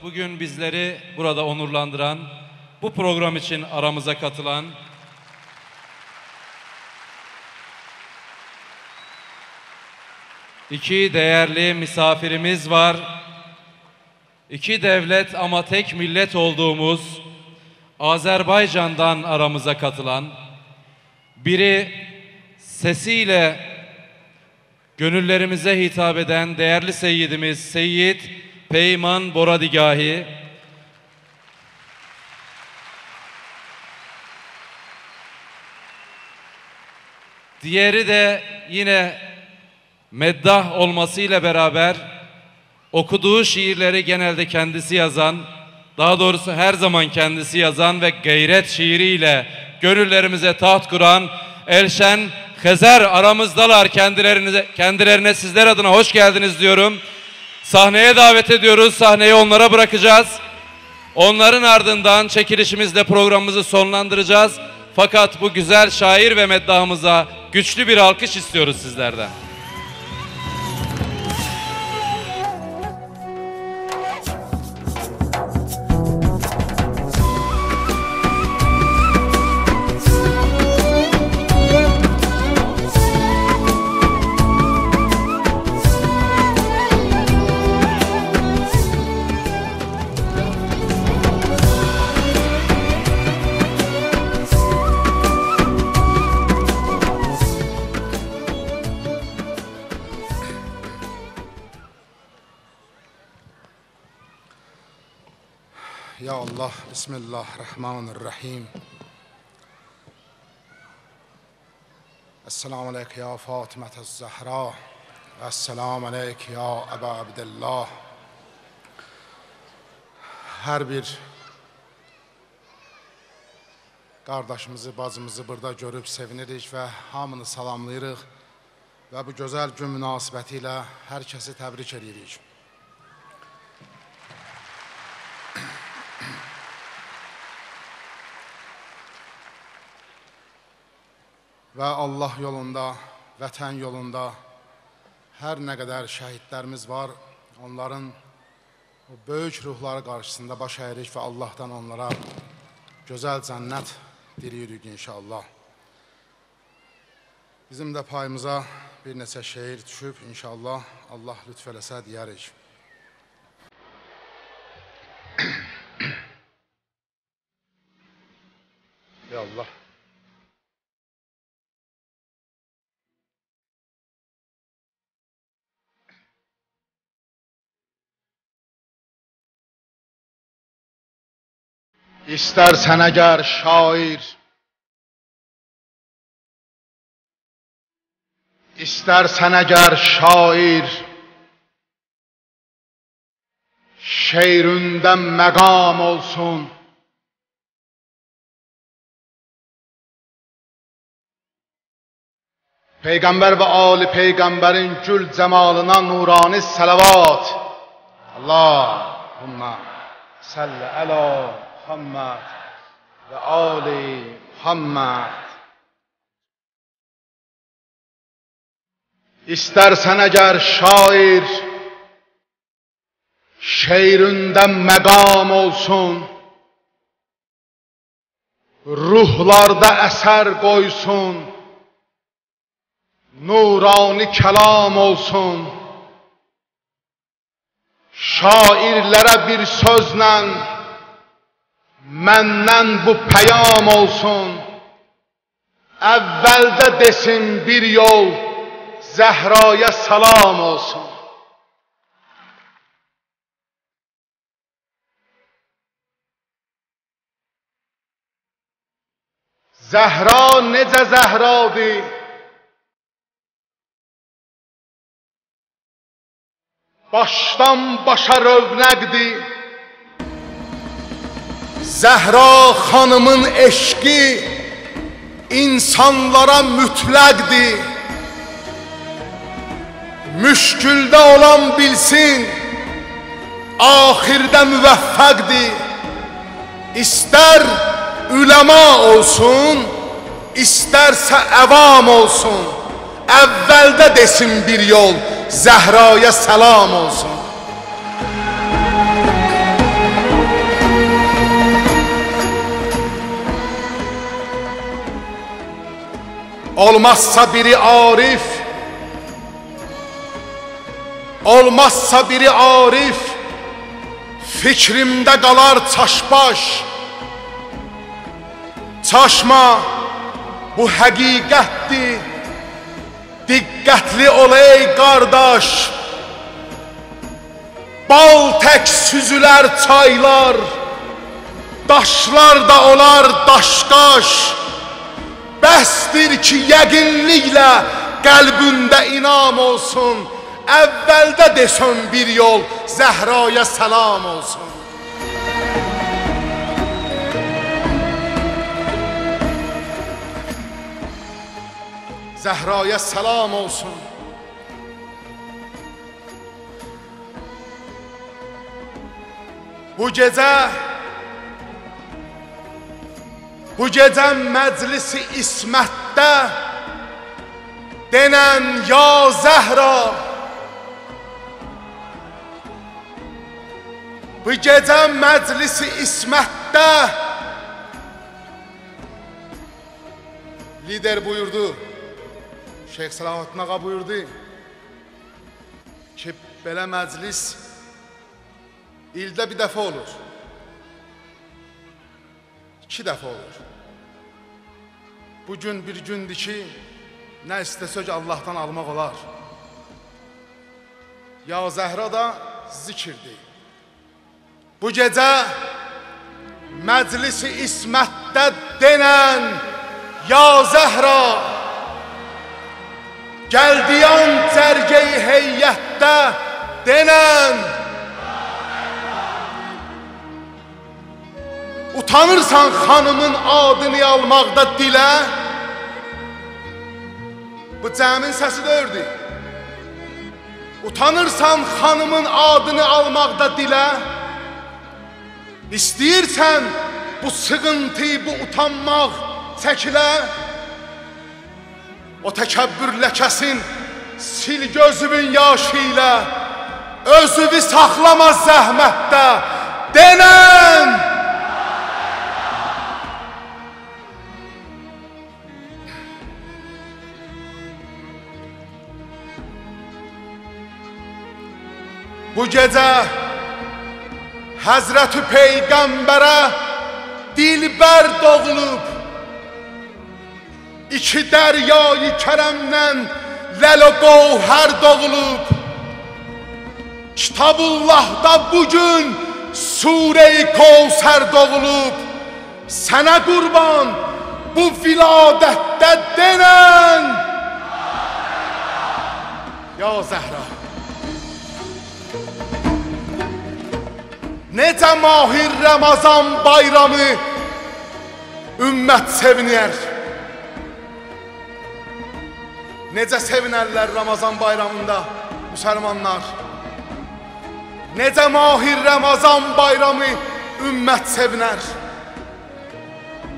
bugün bizleri burada onurlandıran, bu program için aramıza katılan iki değerli misafirimiz var. İki devlet ama tek millet olduğumuz Azerbaycan'dan aramıza katılan, biri sesiyle gönüllerimize hitap eden değerli seyyidimiz Seyyid Peyman Boradigahi, diğeri de yine meddah olmasıyla beraber okuduğu şiirleri genelde kendisi yazan, daha doğrusu her zaman kendisi yazan ve gayret şiiriyle gönüllerimize taht kuran Elşen Hezer aramızdalar. Kendilerine sizler adına hoş geldiniz diyorum. Sahneye davet ediyoruz. Sahneyi onlara bırakacağız. Onların ardından çekilişimizle programımızı sonlandıracağız. Fakat bu güzel şair ve meddahımıza güçlü bir alkış istiyoruz sizlerden. Ya Allah, Bismillahirrahmanirrahim. Esselamu aleyke ya Fatime'z Zahra. Esselamu aleyke ya Ebu Abdillah. Her bir kardeşimizi, bacımızı burada görüp sevinirik ve hamını salamlayırıq ve bu güzel gün münasibətilə hər kəsi təbrik edirik. Ve Allah yolunda, vətən yolunda her ne kadar şəhidlərimiz var, onların o böyük ruhları karşısında baş əyirik ve Allah'tan onlara güzel cennet diliyirik inşallah. Bizim de payımıza bir neçə şeir düşüb inşallah Allah lütfələsə deyərik. Ya Allah. İstersen eğer şair, İstersen eğer şair, şeirinden mekam olsun. Peygamber ve âli peygamberin gül cemalına nurani salavat. Allahümme salli ala Muhammed ve âli Muhammed. İstersen eğer şair, şeirinden mekam olsun. Ruhlarda eser koysun. Nurani kelam olsun. Şairlere bir sözle menden bu peyam olsun. Evvelde desin bir yol, Zehra'ya salam olsun. Zehra nece Zehra'dır? Baştan başa rövnəqdir. Zehra hanımın eşki insanlara mütləqdir. Müşkülde olan bilsin, ahirde müvəffəqdir. İster ülema olsun, isterse evam olsun. Evvelde desin bir yol, Zehra'ya selam olsun. Olmazsa biri arif, olmazsa biri arif, fikrimde qalar çaşbaş. Çaşma, bu həqiqətdir, diqqətli ol ey qardaş. Bal tək süzülər çaylar, daşlar da olar daşqaş. Bəsdir ki, yəqinliklə qəlbündə inam olsun. Əvvəldə desən bir yol, Zəhraya səlam olsun. Zəhraya səlam olsun. Bu gecə məclisi İsmətdə denən ya Zəhra, bu gecə məclisi İsmətdə lider buyurdu, Şeyx Səlahattin ağa buyurdu ki, belə məclis ildə bir dəfə olur, 2 dəfə olur. Bugün bir gündür ki, nə istəsək Allahdan almaq olar. Ya Zəhra da zikirdir. Bu gecə məclisi İsmətdə denən ya Zəhra, gəldiyan cərgəyi heyyətdə denən, utanırsan xanımın adını almaqda dilə. Bu cəmin səsi dördü. Utanırsan xanımın adını almaqda dilə. İstəyirsən bu sıqıntı, bu utanmaq çəkilə. O təkəbbür ləkəsin sil gözümün yaşı ilə, özünü saxlama zəhmətdə denən. Bu gecə Həzrət-i Peyğəmbərə dilbər doğulub, 2 dəryayı kərəmdən ləl o qovhər doğulub. Kitabullahda bugün Sure-i Kevsər doğulub. Sənə qurban bu viladətdə denən ya Zəhra. Necə mahir Ramazan bayramı ümmət sevinər. Necə sevinərlər Ramazan bayramında müsəlmanlar. Necə mahir Ramazan bayramı ümmət sevinər.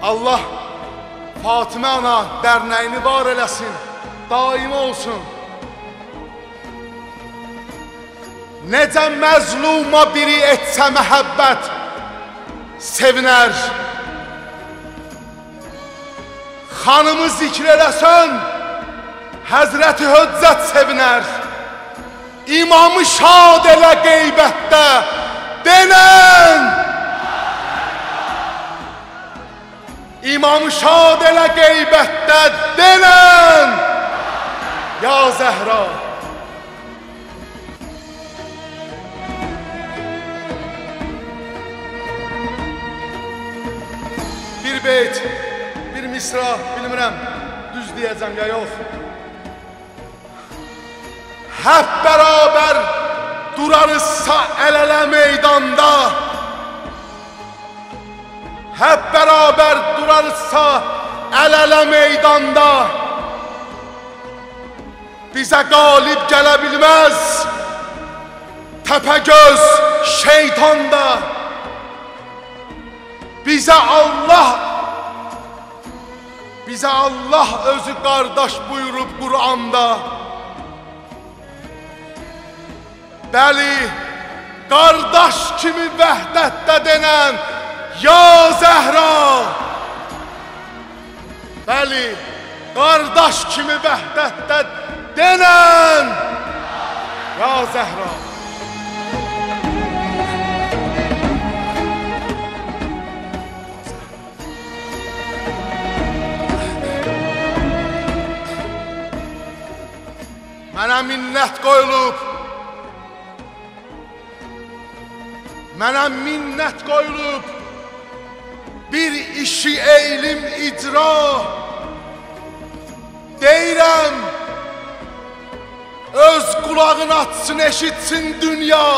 Allah Fatimə ana dərnəyini var eləsin, daim olsun. Necə məzluma biri etsə məhəbbət sevinər. Xanımı zikr eləsən Həzrəti Höccət sevinər. İmamı şad elə qeybətdə denən. İmamı şad elə qeybətdə denən ya Zəhra. Bir beyt, bir misra bilmirəm, düz deyəcəm ya yox. Hep beraber durarızsa el-ele meydanda, hep beraber durarızsa el-ele meydanda, bize galip gelebilmez Tepegöz şeytanda. Bize Allah özü kardeş buyurup Kur'an'da. Bəli, qardaş kimi vəhdətdə denən ya Zəhra. Bəli, qardaş kimi vəhdətdə denən ya Zəhra. Mənə minnət qoyulub, mənə minnət qoyulub, bir işi eylim icra. Deyirəm, öz qulağını açsın, eşitsin dünya.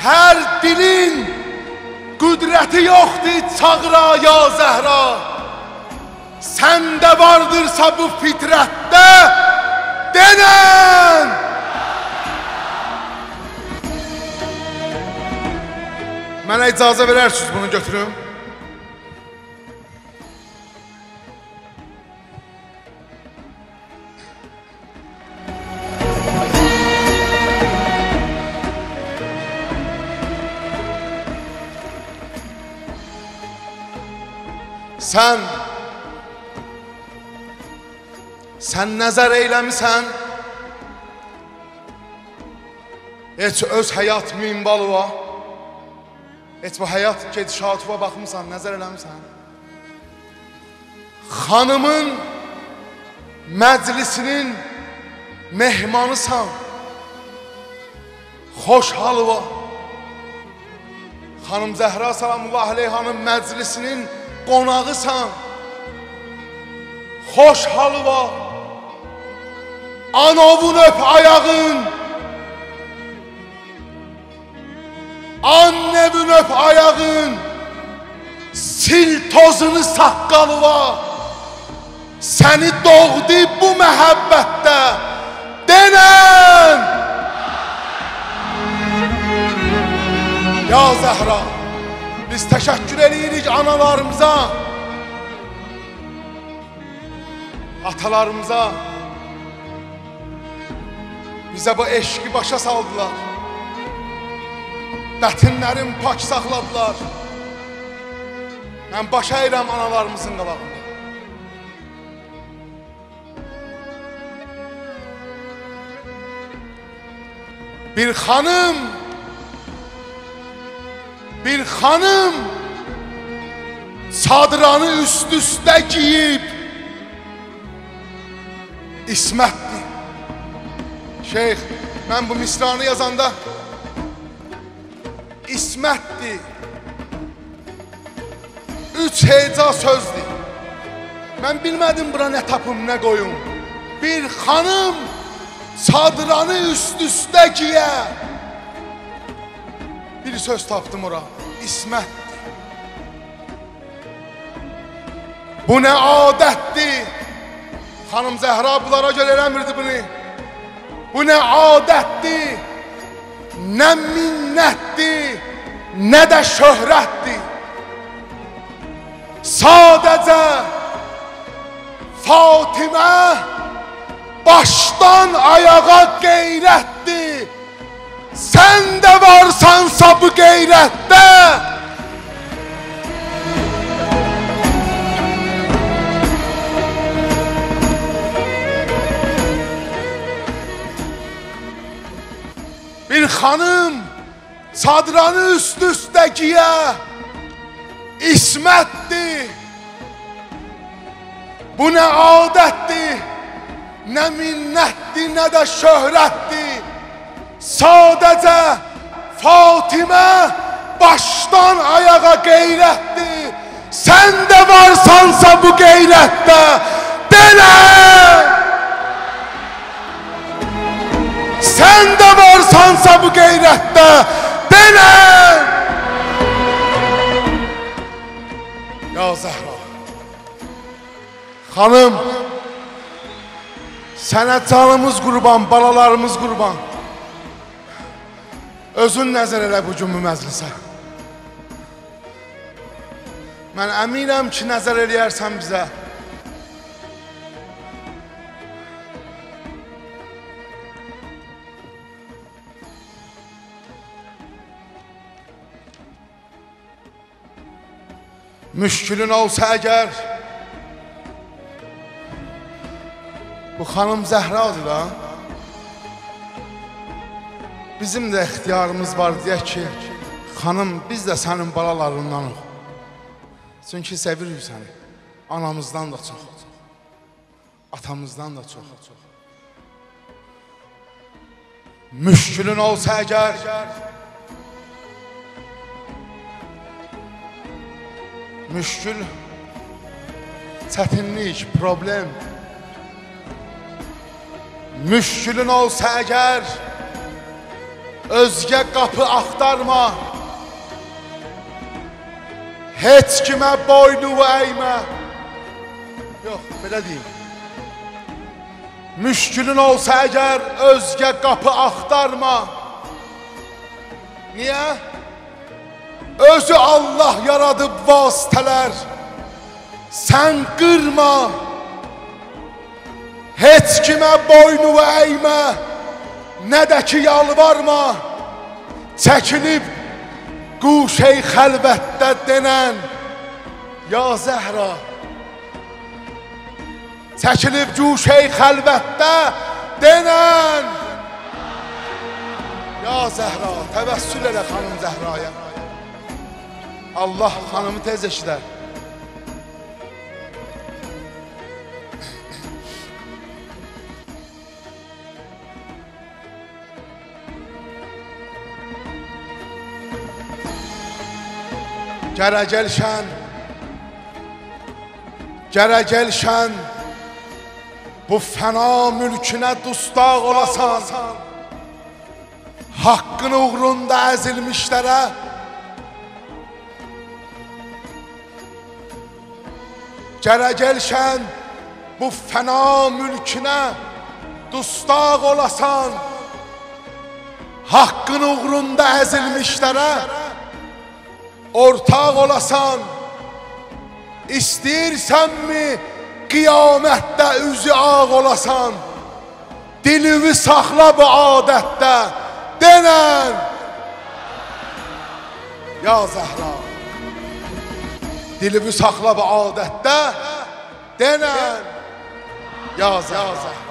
Hər dilin qüdrəti yoxdur çağıra ya Zəhra. Səndə vardırsa bu fitrətdə denən. Mənə icazə verərsiniz bunu götürüm. Sən nəzər eyləmisən, heç öz həyat minvalıva, heç bu həyat gedişatıva baxmısan, nəzər eləmisən. Xanımın məclisinin mehmanısan, xoş halıva. Xanım Zəhra salamullah aleyhanın məclisinin qonağısan, xoş halıva. Anovun öp ayağın, annevin öp ayağın, sil tozunu saqqalıva. Səni doğdu bu məhəbbətdə denən. Ya Zəhra, biz təşəkkür edirik analarımıza, atalarımıza. Bizə bu eşqi başa saldılar. Bətinlərin pak saxladılar. Mən baş əyirəm analarımızın qabağında. Bir xanım çadranı üst-üstə giyib İsmətdir. Şeyx, mən bu misranı yazanda İsmətdir, 3 heca sözdür. Mən bilmədim bura nə tapım, nə qoyum. Bir xanım çadranı üst-üstə giyə. Bir söz tapdım ora, İsmətdir. Bu nə adətdir. Xanım Zəhra bunlara görə eləmirdi bunu. Bu nə adətdir, nə minnətdir, nə də şöhrətdir. Sadəcə Fatimə başdan ayağa qeyrətdir. Sən də varsansa bu qeyrətdə. Bir xanım çadranı üst-üstə giyə İsmətdir. Bu nə adətdir, nə minnətdir, nə də şöhrətdir. Sadəcə Fatimə başdan ayağa qeyrətdir. Sən də varsansa bu qeyrətdə denə. Sən də varsansa bu qeyrətdə denə. Ya Zəhra, xanım, sənə canımız qurban, balalarımız qurban. Özün nəzər elə bu gün bu məclisə. Mən əminəm ki, nəzər eləyərsən bizə. Müşkülün olsa əgər Bu xanım Zəhradır da. Bizim də ixtiyarımız var deyək ki, xanım biz də sənin balalarındanıq. Çünki sevirik səni. Anamızdan da çox. Atamızdan da çox. Müşkülün olsa əgər, müşkül, çətinlik, problem. Müşkülün olsa əgər, özgə qapı axtarma. Heç kimə boynu əymə. Yox, belə deyim. Müşkülün olsa əgər, özgə qapı axtarma. Niyə? Özü Allah yaradıb vasitələr. Sən qırma. Heç kimə boynu əymə. Nə də ki yalvarma. Çəkilib quşey xəlvətdə denən Ya Zəhra. Çəkilib quşey xəlvətdə denən Ya Zəhra. Təvəssül elə xanım Zəhraya. Allah xanımı tez eşidər. Gərə gəlşən bu fəna mülkünə dustaq olasan, haqqın uğrunda əzilmişlərə gərə gəlşən bu fəna mülkünə dustaq olasan, haqqın uğrunda əzilmişlərə ortaq olasan. İstəyirsənmi qiyamətdə üzü ağ olasan? Dilini saxla bu adətdə denən Ya Zəhra. Dilini saxla bu adətdə denən Ya Zəhra.